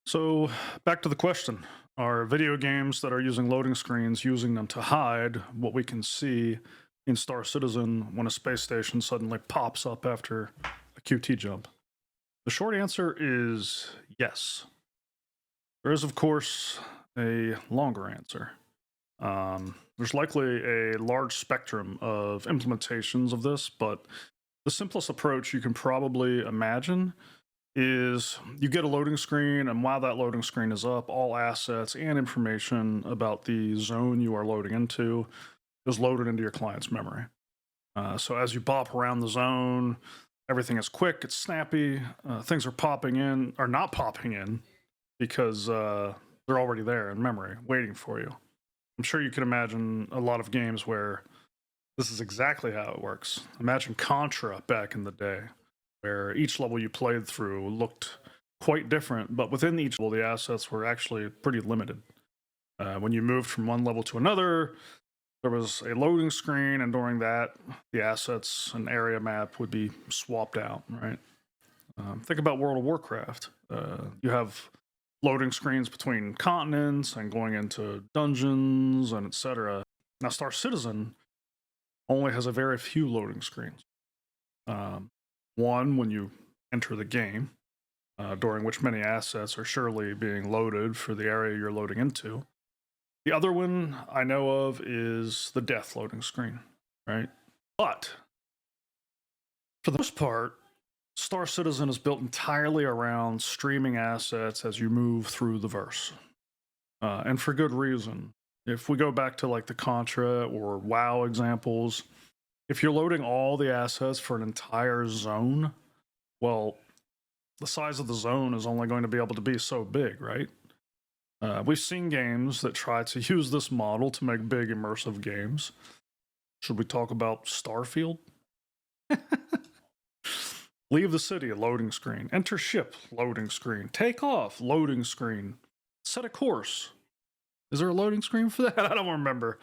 So, back to the question. Are video games that are using loading screens using them to hide what we can see in Star Citizen when a space station suddenly pops up after a QT jump? The short answer is yes. There is, of course, a longer answer. There's likely a large spectrum of implementations of this, but the simplest approach you can probably imagine is you get a loading screen, and while that loading screen is up, all assets and information about the zone you are loading into is loaded into your client's memory. So as you bop around the zone, everything is quick, it's snappy, things are popping in, or not popping in, because they're already there in memory, waiting for you. I'm sure you can imagine a lot of games where this is exactly how it works. Imagine Contra back in the day, where each level you played through looked quite different, but within each level, the assets were actually pretty limited. When you moved from one level to another, there was a loading screen, and during that, the assets and area map would be swapped out, right? Think about World of Warcraft. You have loading screens between continents and going into dungeons and etc. Now, Star Citizen only has a very few loading screens. One, when you enter the game, during which many assets are surely being loaded for the area you're loading into. The other one I know of is the death loading screen, right? But for the most part, Star Citizen is built entirely around streaming assets as you move through the verse. And for good reason. If we go back to like the Contra or WoW examples, if you're loading all the assets for an entire zone, well, the size of the zone is only going to be able to be so big, right? We've seen games that try to use this model to make big immersive games. Should we talk about Starfield? Leave the city, loading screen. Enter ship, loading screen. Take off, loading screen. Set a course. Is there a loading screen for that? I don't remember.